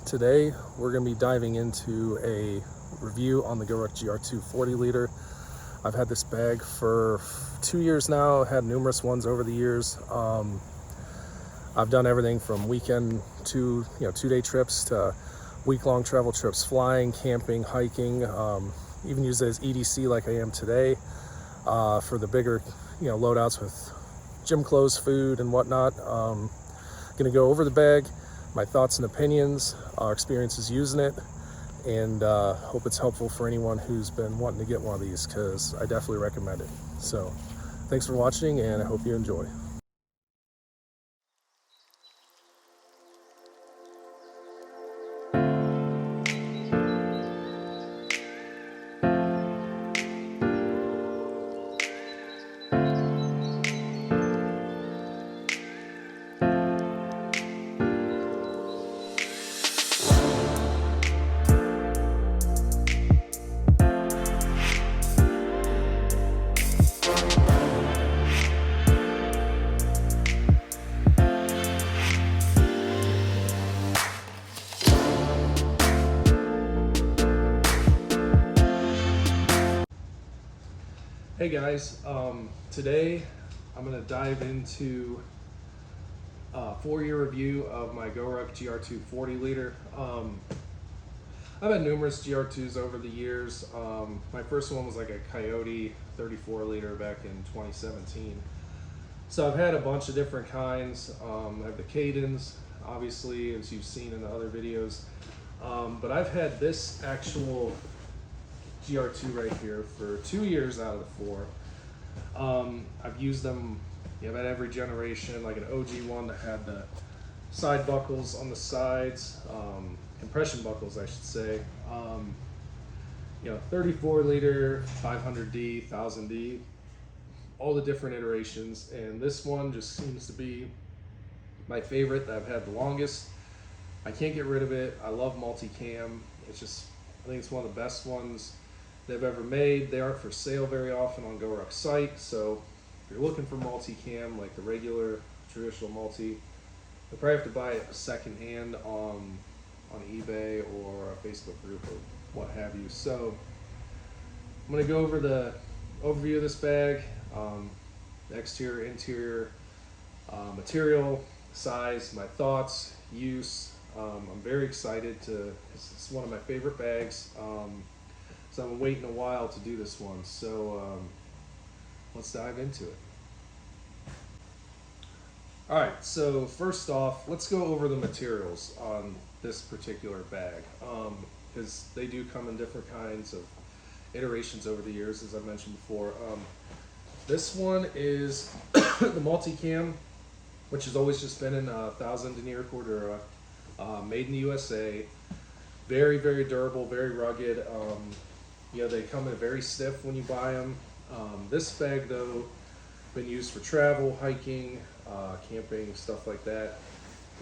Today we're going to be diving into a review on the GORUCK GR2 40 liter. I've had this bag for 2 years now. I've had numerous ones over the years. I've done everything from weekend to 2-day trips to week-long travel trips, flying, camping, hiking, even used it as EDC like I am today for the bigger loadouts with gym clothes, food, and whatnot. Gonna go over the bag, my thoughts and opinions, our experiences using it, and hope it's helpful for anyone who's been wanting to get one of these, because I definitely recommend it. So thanks for watching, and I hope you enjoy. Hey guys, today I'm going to dive into a 4-year review of my GORUCK GR2 40 liter. I've had numerous GR2s over the years. My first one was like a Coyote 34 liter back in 2017. So I've had a bunch of different kinds. I have the Cadens, obviously, as you've seen in the other videos. But I've had this actual GR2 right here for 2 years out of the 4. I've used them at every generation, like an OG one that had the side buckles on the sides, compression buckles I should say, 34 liter, 500D, 1000D, all the different iterations, and this one just seems to be my favorite that I've had the longest. I can't get rid of it. I love multicam. It's just, I think it's one of the best ones they've ever made. They aren't for sale very often on GORUCK's site, so if you're looking for multicam, like the regular traditional multi, you'll probably have to buy it secondhand on eBay or a Facebook group or what have you. So I'm going to go over the overview of this bag, exterior, interior, material, size, my thoughts, use. I'm very excited to, it's one of my favorite bags. So I've been waiting a while to do this one, so let's dive into it. Alright, so first off, let's go over the materials on this particular bag, because they do come in different kinds of iterations over the years, as I mentioned before. This one is the multicam, which has always just been in 1000 denier Cordura, made in the USA. Very, very durable, very rugged. They come in very stiff when you buy them. This bag, though, been used for travel, hiking, camping, stuff like that.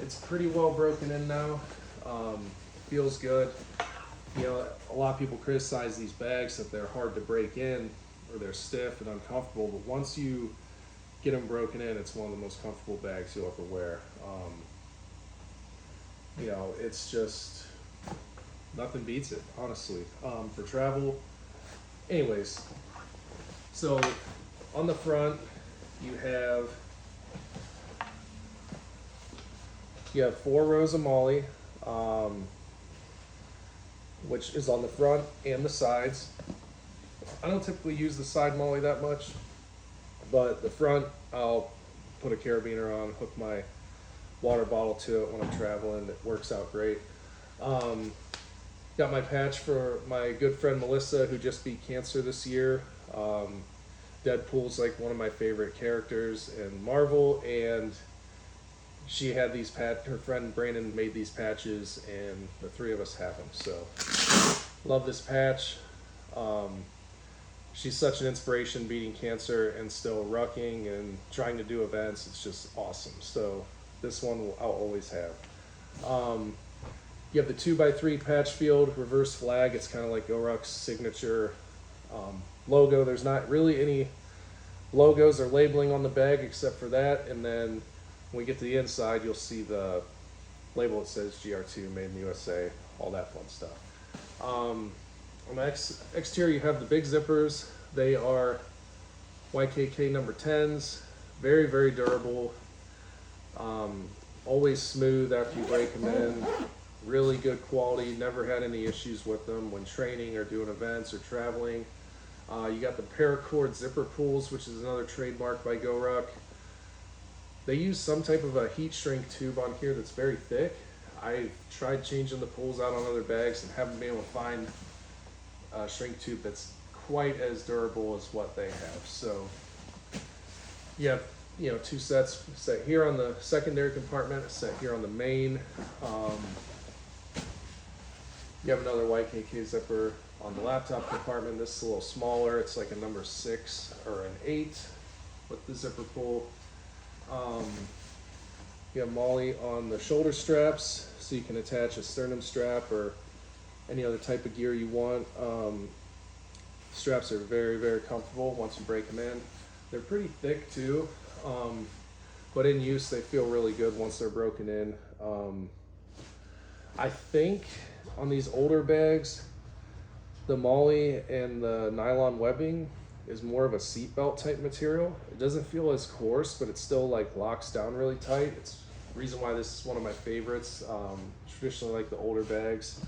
It's pretty well broken in now. Feels good. A lot of people criticize these bags that they're hard to break in or they're stiff and uncomfortable, but once you get them broken in, it's one of the most comfortable bags you'll ever wear. It's just, nothing beats it, honestly, for travel. Anyways, so on the front you have 4 rows of MOLLE, which is on the front and the sides. I don't typically use the side MOLLE that much, but the front I'll put a carabiner on, hook my water bottle to it when I'm traveling. It works out great. Got my patch for my good friend Melissa, who just beat cancer this year. Deadpool's like one of my favorite characters in Marvel, and she had these her friend Brandon made these patches, and the 3 of us have them. So love this patch. She's such an inspiration, beating cancer and still rucking and trying to do events. It's just awesome. So this one I'll always have. You have the 2x3 patch field, reverse flag. It's kind of like GORUCK's signature logo. There's not really any logos or labeling on the bag except for that. And then when we get to the inside, you'll see the label it says GR2, made in the USA, all that fun stuff. On the exterior, you have the big zippers. They are YKK number 10s, very, very durable, always smooth after you break them in, really good quality, never had any issues with them when training or doing events or traveling. You got the paracord zipper pulls, which is another trademark by GORUCK. They use some type of a heat shrink tube on here that's very thick. I've tried changing the pulls out on other bags and haven't been able to find a shrink tube that's quite as durable as what they have. So you have, you know, two sets, set here on the secondary compartment, a set here on the main. You have another YKK zipper on the laptop compartment. This is a little smaller. It's like a number 6 or an 8 with the zipper pull. You have MOLLE on the shoulder straps, so you can attach a sternum strap or any other type of gear you want. Straps are very, very comfortable once you break them in. They're pretty thick too, but in use they feel really good once they're broken in. I think on these older bags, the MOLLE and the nylon webbing is more of a seatbelt type material. It doesn't feel as coarse, but it still like locks down really tight. It's the reason why this is one of my favorites. Traditionally like the older bags.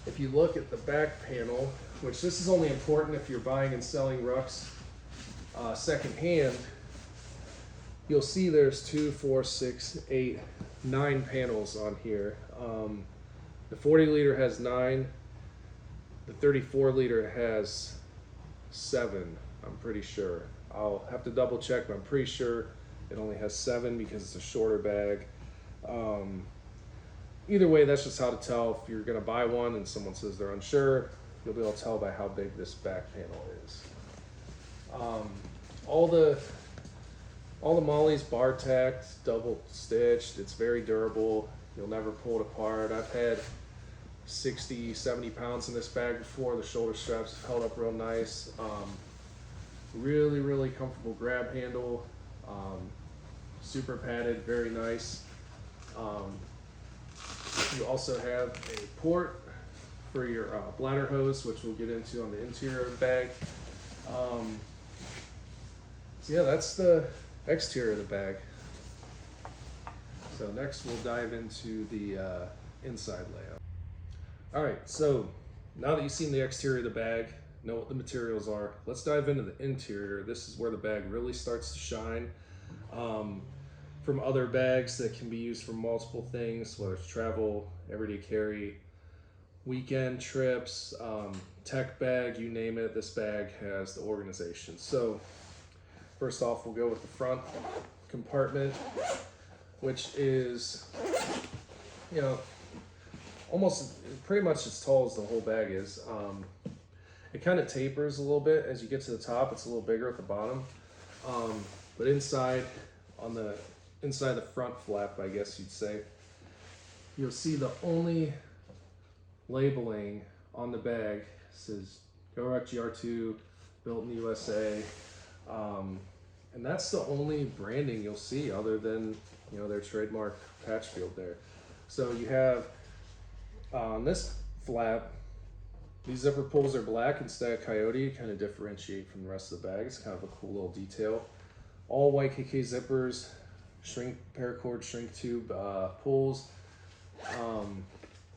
If you look at the back panel, which this is only important if you're buying and selling rucks secondhand, you'll see there's 2, 4, 6, 8, 9 panels on here. The 40 liter has 9. The 34 liter has 7, I'm pretty sure. I'll have to double check, but I'm pretty sure it only has 7 because it's a shorter bag. Either way, that's just how to tell. If you're gonna buy one and someone says they're unsure, you'll be able to tell by how big this back panel is. All the MOLLE's bar tacked, double stitched. It's very durable. You'll never pull it apart. I've had 60, 70 pounds in this bag before. The shoulder straps have held up real nice. Really, really comfortable grab handle. Super padded, very nice. You also have a port for your bladder hose, which we'll get into on the interior of the bag. So yeah, that's the exterior of the bag. So next we'll dive into the inside layout. All right, so now that you've seen the exterior of the bag, know what the materials are, let's dive into the interior. This is where the bag really starts to shine. From other bags that can be used for multiple things, whether it's travel, everyday carry, weekend trips, tech bag, you name it, this bag has the organization. So first off, we'll go with the front compartment, which is, you know, almost pretty much as tall as the whole bag is. It kind of tapers a little bit as you get to the top. It's a little bigger at the bottom, but inside, on the inside the front flap, I guess you'd say, you'll see the only labeling on the bag says GORUCK GR2, built in the USA, and that's the only branding you'll see other than, you know, their trademark patch field there. So you have on this flap, these zipper pulls are black instead of coyote, kind of differentiate from the rest of the bag. It's kind of a cool little detail. All YKK zippers, paracord shrink tube pulls.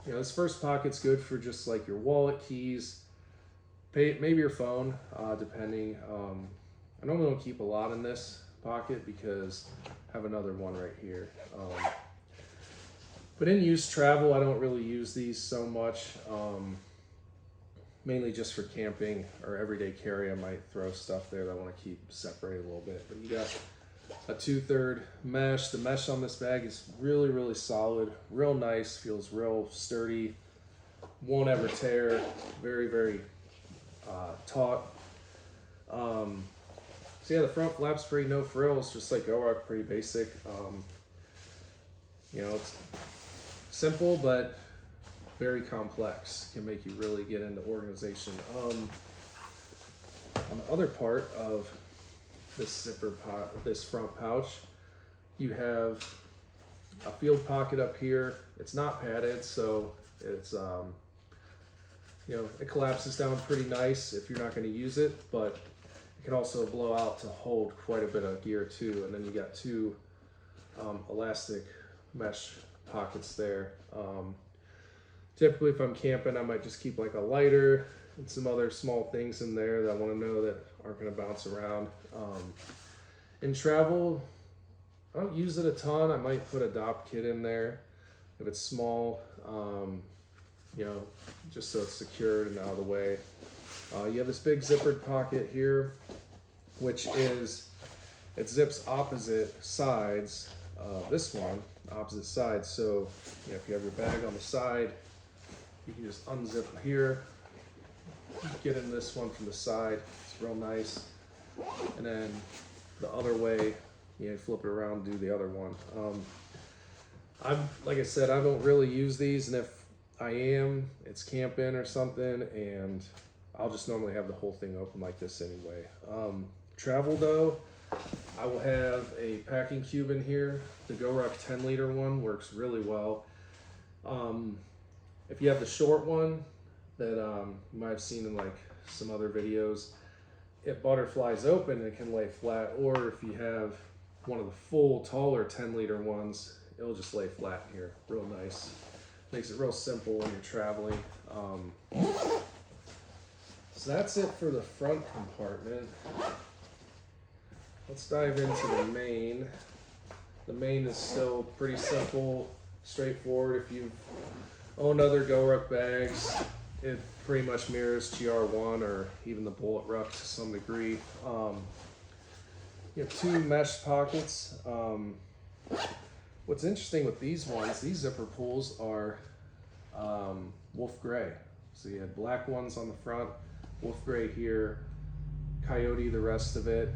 You know, this first pocket's good for just like your wallet, keys, maybe your phone, depending. I normally don't keep a lot in this pocket because I have another one right here. But in use travel, I don't really use these so much. Mainly just for camping or everyday carry. I might throw stuff there that I want to keep separated a little bit. But you got a 2/3 mesh. The mesh on this bag is really, really solid, real nice, feels real sturdy, won't ever tear, very, very taut. So yeah, the front flap's pretty no frills, just like GORUCK, pretty basic. You know, it's simple, but very complex. Can make you really get into organization. On the other part of this zipper this front pouch, you have a field pocket up here. It's not padded, so it's you know, it collapses down pretty nice if you're not going to use it, but it can also blow out to hold quite a bit of gear too. And then you got two elastic mesh pockets there. Typically if I'm camping, I might just keep like a lighter and some other small things in there that I want to know that aren't going to bounce around. In travel, I don't use it a ton. I might put a DOP kit in there if it's small, you know, just so it's secured and out of the way. You have this big zippered pocket here, which is, it zips opposite sides. This one, opposite sides. So you know, if you have your bag on the side, you can just unzip here, get in this one from the side. It's real nice. And then the other way, you know, flip it around, do the other one. Like I said, I don't really use these, and if I am, it's camping or something, and I'll just normally have the whole thing open like this anyway. Travel though, I will have a packing cube in here. The GORUCK 10-liter one works really well. If you have the short one that you might have seen in like some other videos, it butterflies open and it can lay flat, or if you have one of the full taller 10-liter ones, it'll just lay flat here, real nice. Makes it real simple when you're traveling. So that's it for the front compartment. Let's dive into the main. The main is still pretty simple, straightforward. If you've owned other GORUCK bags, it pretty much mirrors GR1 or even the Bullet Ruck to some degree. You have two mesh pockets. What's interesting with these ones, these zipper pulls are wolf gray. So you had black ones on the front, wolf gray here, coyote the rest of it.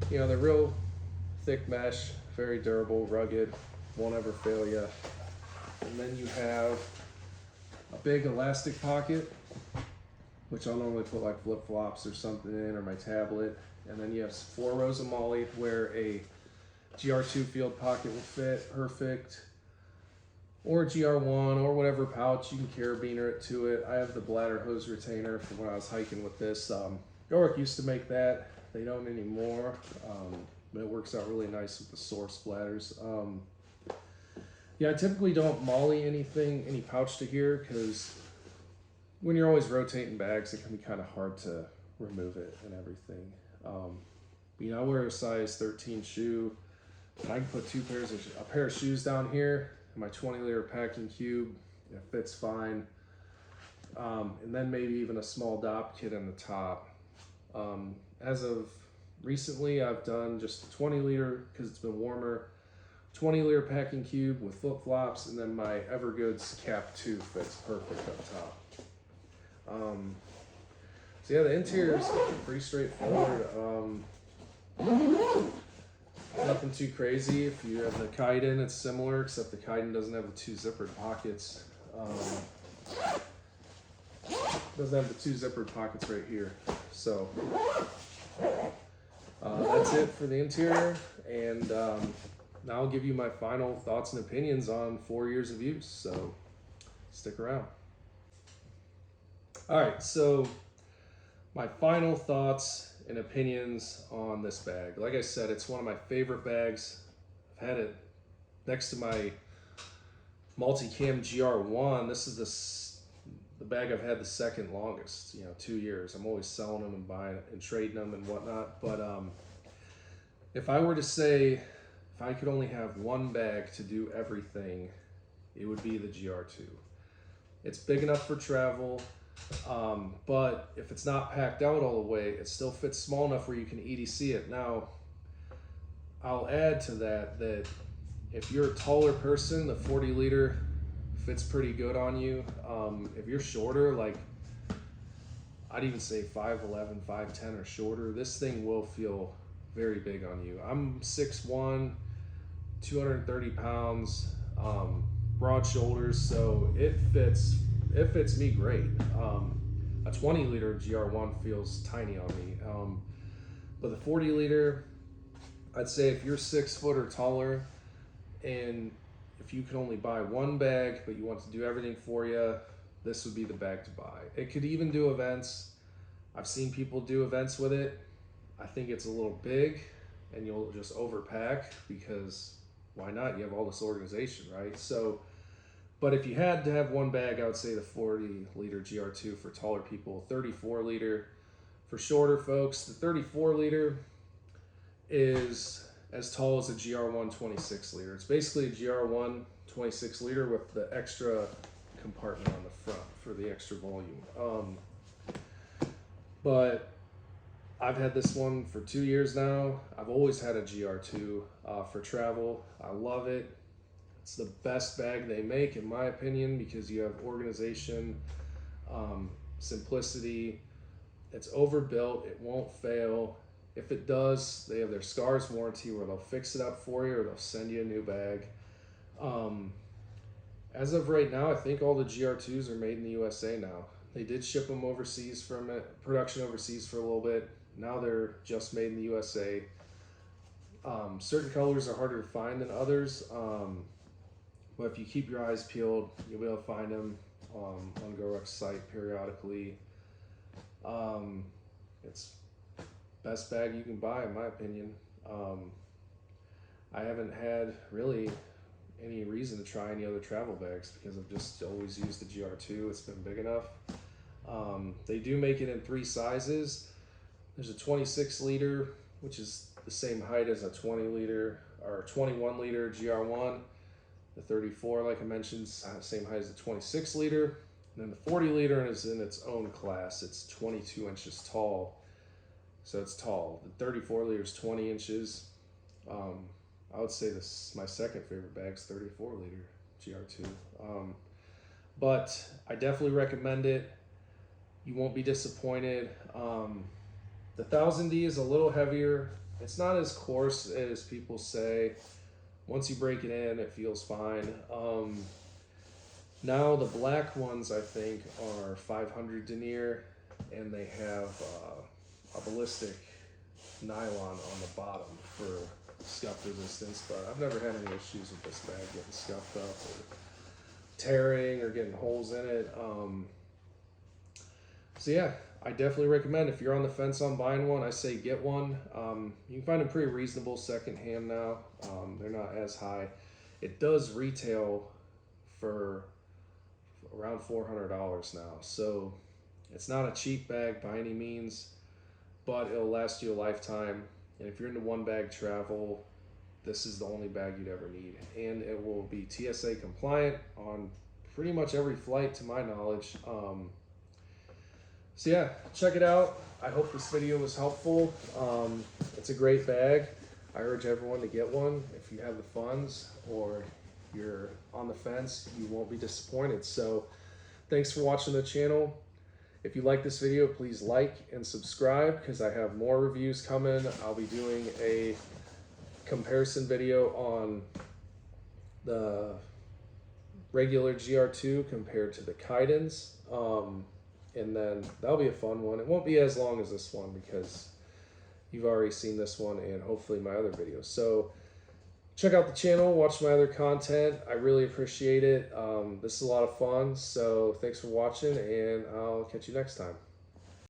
You know, they're real thick mesh, very durable, rugged, won't ever fail you. And then you have a big elastic pocket, which I'll normally put like flip-flops or something in, or my tablet. And then you have 4 rows of MOLLE where a GR2 field pocket will fit perfect, or a GR1 or whatever pouch. You can carabiner it to it. I have the bladder hose retainer from when I was hiking with this. GORUCK used to make that. They don't anymore, but it works out really nice with the source bladders. Yeah, I typically don't MOLLE anything, any pouch to here, because when you're always rotating bags, it can be kind of hard to remove it and everything. You know, I wear a size 13 shoe. I can put a pair of shoes down here in my 20-liter packing cube. It fits fine. And then maybe even a small DOP kit in the top. As of recently, I've done just a 20-liter because it's been warmer. 20-liter packing cube with flip-flops, and then my Evergoods Cap 2 fits perfect up top. So yeah, the interior is pretty straightforward. Nothing too crazy. If you have the Kaiden, it's similar, except the Kaiden doesn't have the 2 zippered pockets. Doesn't have the 2 zippered pockets right here. So that's it for the interior, and now I'll give you my final thoughts and opinions on 4 years of use. So stick around. All right, so my final thoughts and opinions on this bag. Like I said, it's one of my favorite bags. I've had it next to my Multicam GR1. This is the bag I've had the second longest, 2 years. I'm always selling them and buying and trading them and whatnot. But if I were to say, if I could only have one bag to do everything, it would be the GR2. It's big enough for travel. But if it's not packed out all the way, it still fits small enough where you can EDC it. Now, I'll add to that if you're a taller person, the 40-liter fits pretty good on you. If you're shorter, like I'd even say 5'11", 5'10", or shorter, this thing will feel very big on you. I'm 6'1", 230 pounds, broad shoulders, so it fits me great. A 20-liter GR1 feels tiny on me, but the 40-liter, I'd say if you're 6 foot or taller, and if you can only buy one bag, but you want to do everything for you, this would be the bag to buy. It could even do events. I've seen people do events with it. I think it's a little big, and you'll just overpack, because why not? You have all this organization, right? So, but if you had to have one bag, I would say the 40 liter GR2 for taller people, 34 liter for shorter folks. The 34 liter is as tall as a GR1 26 liter. It's basically a GR1 26 liter with the extra compartment on the front for the extra volume. But I've had this one for 2 years now. I've always had a GR2 for travel. I love it. It's the best bag they make, in my opinion, because you have organization, simplicity. It's overbuilt. It won't fail. If it does, they have their SCARS warranty where they'll fix it up for you, or they'll send you a new bag. As of right now, I think all the GR2s are made in the USA now. They did ship them overseas from production overseas for a little bit. Now they're just made in the USA. Certain colors are harder to find than others, but if you keep your eyes peeled, you'll be able to find them on GORUCK's site periodically. It's best bag you can buy, in my opinion. I haven't had really any reason to try any other travel bags, because I've just always used the GR2. It's been big enough. They do make it in 3 sizes. There's a 26 liter, which is the same height as a 20 liter or 21 liter GR1. The 34, like I mentioned, same height as the 26 liter. And then the 40 liter is in its own class. It's 22 inches tall. So it's tall. The 34 liter is 20 inches. I would say this is my second favorite bag, is 34 liter GR2. But I definitely recommend it. You won't be disappointed. The 1000D is a little heavier. It's not as coarse as people say. Once you break it in, it feels fine. Now the black ones, I think, are 500 denier, and they have a ballistic nylon on the bottom for scuff resistance, but I've never had any issues with this bag getting scuffed up or tearing or getting holes in it. So yeah, I definitely recommend, if you're on the fence on buying one, I say get one. You can find them pretty reasonable secondhand now. They're not as high. It does retail for around $400 now, so it's not a cheap bag by any means, but it'll last you a lifetime. And if you're into one bag travel, this is the only bag you'd ever need, and it will be TSA compliant on pretty much every flight, to my knowledge. So yeah, check it out. I hope this video was helpful. It's a great bag. I urge everyone to get one. If you have the funds or you're on the fence, you won't be disappointed. So thanks for watching the channel. If you like this video, please like and subscribe, because I have more reviews coming. I'll be doing a comparison video on the regular GR2 compared to the Kaidens. And then that'll be a fun one. It won't be as long as this one, because you've already seen this one and hopefully my other videos. So check out the channel, watch my other content. I really appreciate it. This is a lot of fun. So thanks for watching, and I'll catch you next time.